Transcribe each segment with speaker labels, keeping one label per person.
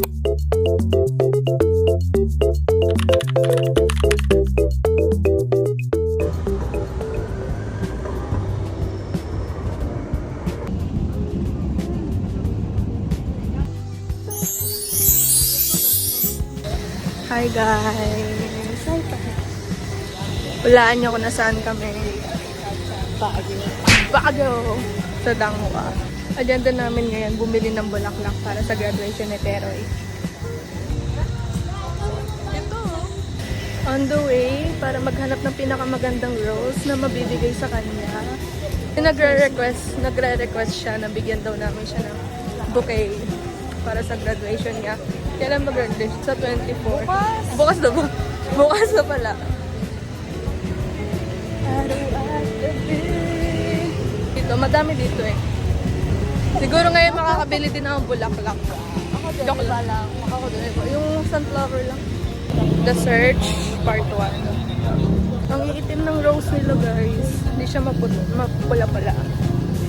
Speaker 1: Hi guys! Hi guys! Walaan niyo kung nasaan kami. Baguio! Sa Dangwa. Agenda namin ngayon, bumili ng bulaklak para sa graduation ni Teroy. Ito! On the way, para maghanap ng pinakamagandang rose na mabibigay sa kanya. Nagre-request siya na bigyan daw namin siya ng bouquet para sa graduation niya. Kailan mag-graduate? Sa 24. Bukas na ba? Bukas na pala. Dito, madami dito eh. Siguro ngayon makakabili din ako ng bulaklak. Joke lang. Yung sunflower lang. The Search, Part 1. Ang iitim ng rose nila guys. Hindi siya mapula pala.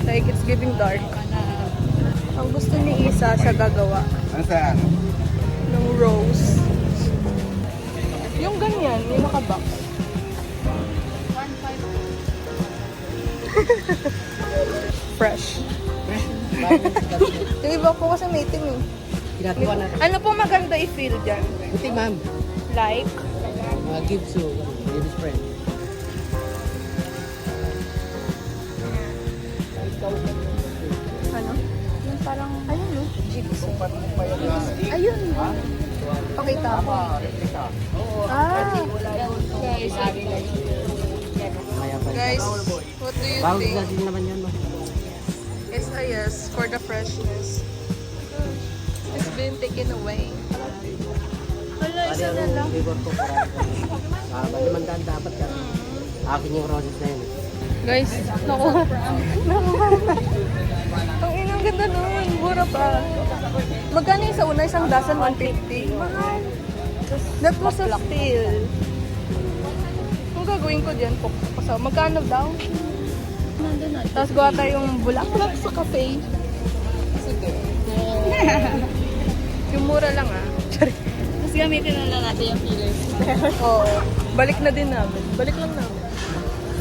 Speaker 1: Like it's giving dark. Ang gusto ni Isa, siya gagawa. Ng rose. Yung ganyan, yung naka-box. 1.5. Fresh. Yung iba po kasi may itim eh. Ano po maganda i-feel dyan?
Speaker 2: Buti ma'am.
Speaker 1: Like?
Speaker 2: Gives you baby friend.
Speaker 1: Ano? Yung parang, ayun no? Gypsy. Ayun. Okay, tama. Guys, what do you
Speaker 2: Bawal
Speaker 1: think?
Speaker 2: din naman yun, no?
Speaker 1: SIS for the freshness. It's been taken away. Wala, isa na lang.
Speaker 2: Flavor ko para naman dapat yan. Akin yung roses na yun.
Speaker 1: Guys, nakuha. Ang inang ganda nun. Mura pa. Magkano yung sa una? Isang dozen, 150. Mahal. That was a steal. Ang gagawin ko dyan, magkano daw? Tapos gawa tayong bulaklak sa cafe. Yung mura lang ah.
Speaker 3: Mas gamitin na lang natin yung fillers.
Speaker 1: Oo. Balik na din namin. Balik lang namin.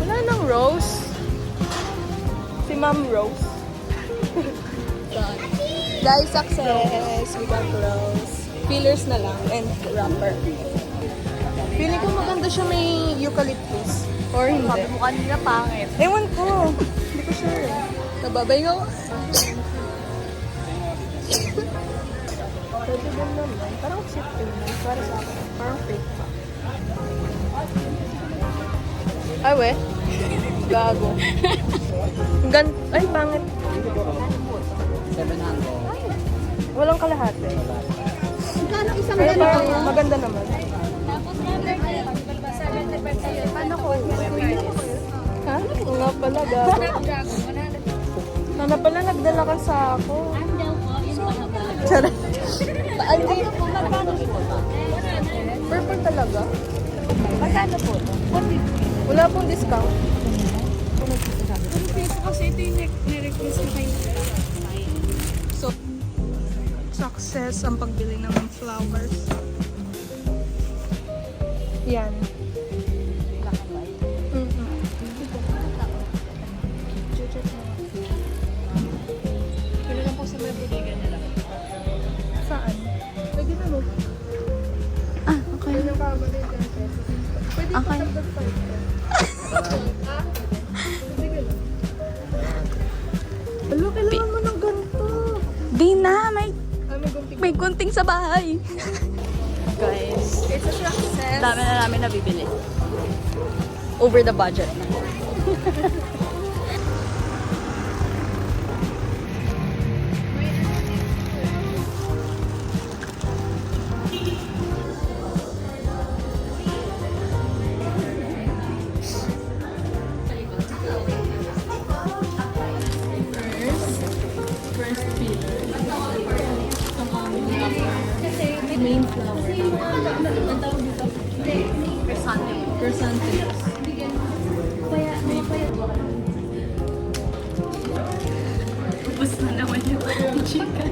Speaker 1: Wala nang rose. Si Ma'am Rose. Guys, success! We got rose. Fillers na lang and wrapper. Feeling ko maganda siya may eucalyptus. Or hindi.
Speaker 3: Mukha nila pangit.
Speaker 1: Ewan ko. Hindi ko sure. Nababay nga ako. Pwede din naman. Parang cute din. Para sa akin. Parang fake pa. Ay, we. Gago. Ay, pangit.
Speaker 2: 700.
Speaker 1: Walang kalahati.
Speaker 3: Magkano isang
Speaker 1: Pero
Speaker 3: ganito?
Speaker 1: parang maganda naman.
Speaker 3: Tapos 75 sa'yo. Paano ko?
Speaker 1: Ha? Oo nga pala, gago. Sana pala nagdala ka sa ako. Charot. Hindi. Purple talaga.
Speaker 3: Magkano po?
Speaker 1: Wala pong discount.
Speaker 3: Kasi ito yung nirequest na kayo.
Speaker 1: So, success ang pagbili ng flowers. Yan.
Speaker 3: Pwede lang po sa mga buligan nila.
Speaker 1: Saan? Pwede na mo.
Speaker 3: Ah, okay.
Speaker 1: Pwede ka ba din dyan? Pwede pa
Speaker 3: Okay.
Speaker 1: tagdag pa ito. Sige lang. Alo, kailangan mo ng ganito.
Speaker 3: Di na,
Speaker 1: May gunting.
Speaker 3: may gunting sa bahay. Guys,
Speaker 1: It's a success.
Speaker 3: dami na namin nabibili. Over the budget. Main flower. Chrysanthemums. Ubus na naman yung chicken.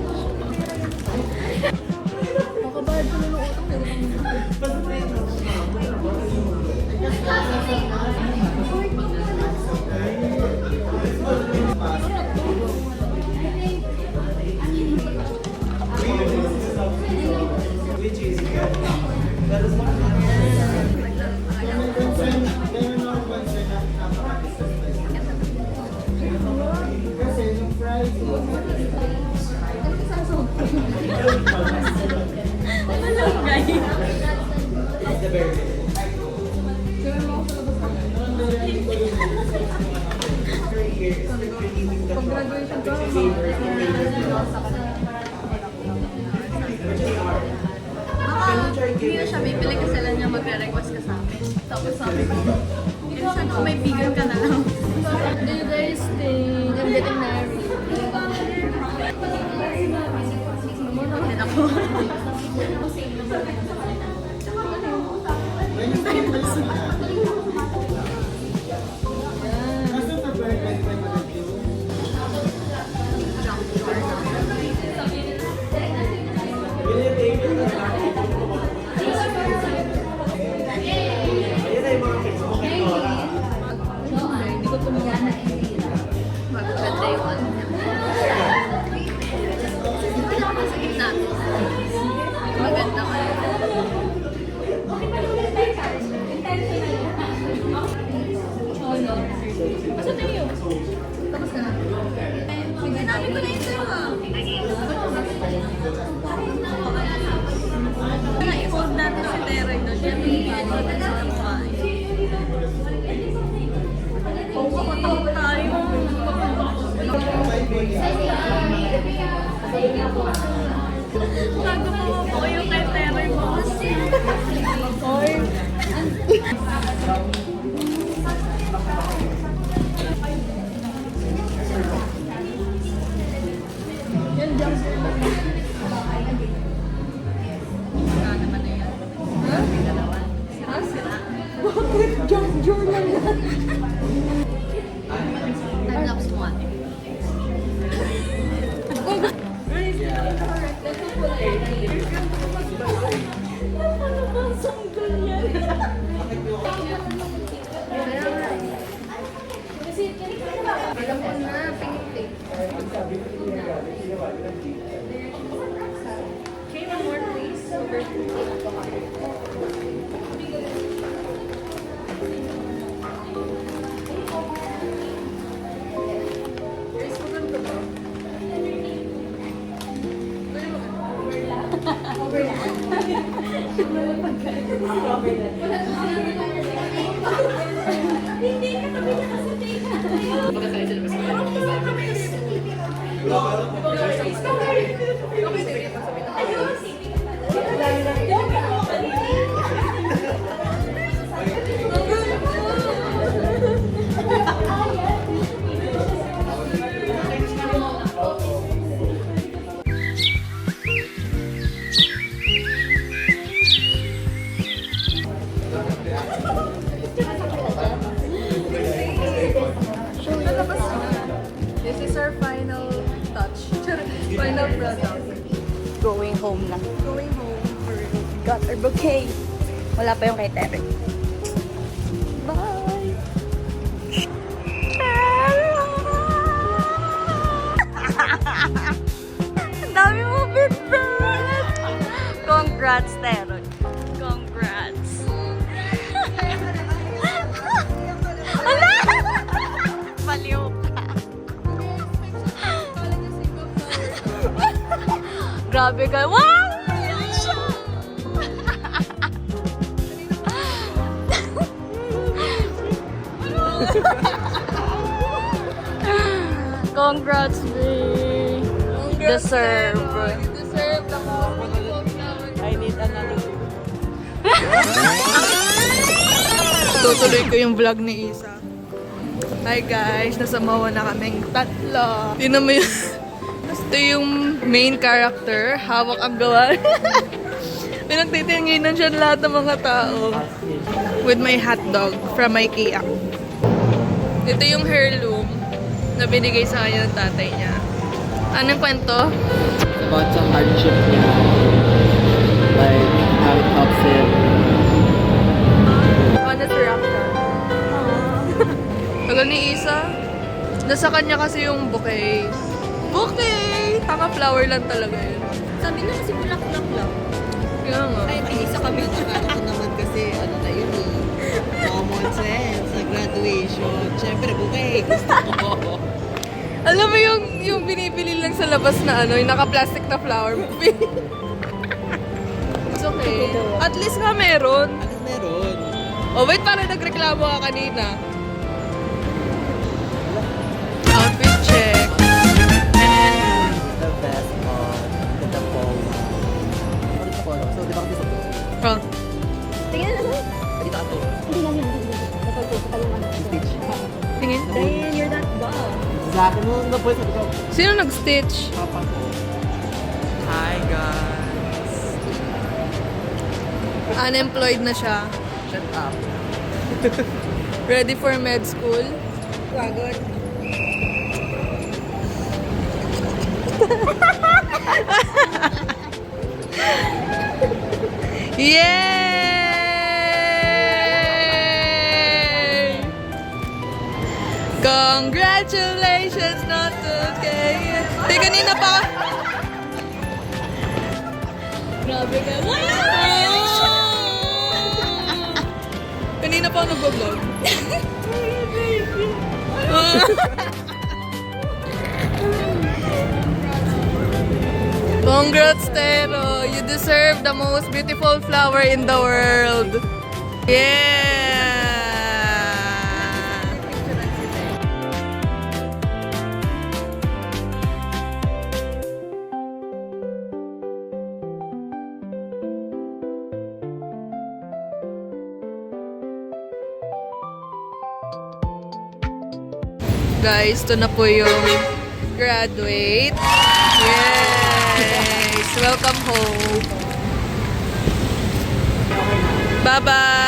Speaker 3: Hindi na siya bibili kasi lang niya magre-request ka sa amin. Tapos sabi ko, minsan kung may bigyan ka na lang.
Speaker 1: Do you guys think I'm getting married?
Speaker 3: Hindi na po. Maganda yun. Sa gitna. Maganda ka. Basta tayo. Tapos ka na. Sinabi ko na yun sa'yo ah. Na-i-hold natin si Terry doon. Siya may natin sa kumain. Pupunta tayo. Nagpapawa po kayo kay Terry Boss. Time-lapse mo ate.
Speaker 1: Alam ko na, pink.
Speaker 3: Okay, one more please.
Speaker 1: This is our final touch. Final product.
Speaker 3: Going home na.
Speaker 1: Going home for
Speaker 3: Got our bouquet. Wala pa yung kay Terry.
Speaker 1: bye.
Speaker 3: Ang dami mo bitbit! Congrats, Terry. Congrats. Ala! Baliw ka. Grabe ka. Wow! Yan siya! Congrats, Brie. Deserve.
Speaker 1: You deserve the
Speaker 3: I need another.
Speaker 1: Tutuloy ko yung vlog ni Isa. Hi guys, nasa Mawa na kaming tatlo. Tingnan mo yun. Ito yung main character, hawak ang gawa. Pinagtitinginan siya ng lahat ng mga tao. With my hotdog from IKEA. Ito yung heirloom na binigay sa kanya ng tatay niya. Anong kwento?
Speaker 2: About sa hardship niya. Like, how it helps him.
Speaker 1: Honest reaction. Tagal ni Isa. Nasa kanya kasi yung bouquet. Bouquet! Tanga flower lang talaga yun.
Speaker 3: Sabi na kasi bulaklak lang.
Speaker 1: Kaya nga.
Speaker 4: Ay, sa kami, akala ko naman kasi, ano na yun eh. Common sense, sa graduation. Siyempre, bouquet, gusto ko.
Speaker 1: Alam mo yung binibili lang sa labas na ano, yung naka-plastic na flower. It's okay. At least nga meron.
Speaker 4: Ano meron?
Speaker 1: Oh, wait, parang nagreklamo ka kanina. Outfit check.
Speaker 2: The best of the polo. Ano sa polo? So, di ba kasi sa polo?
Speaker 1: Oh.
Speaker 3: Tingnan na lang.
Speaker 2: Dito ako.
Speaker 3: Hindi lang yun. Natagpo pa yung ano.
Speaker 2: Stitch.
Speaker 1: Tingin.
Speaker 3: Then, you're that wow.
Speaker 2: Sa akin mo, na po sa ikaw.
Speaker 1: Sino nag-stitch?
Speaker 2: Papa ko.
Speaker 4: Hi, guys.
Speaker 1: Unemployed na siya.
Speaker 2: Shut up.
Speaker 1: Ready for med school.
Speaker 4: Pagod.
Speaker 1: Yay! Congratulations, not okay. Di, kanina pa.
Speaker 3: Grabe ka.
Speaker 1: Kanina pa ako nag-vlog. Congrats, Tero. You deserve the most beautiful flower in the world. Yeah! Guys, ito na po yung graduate. Yes! Welcome home. Bye-bye!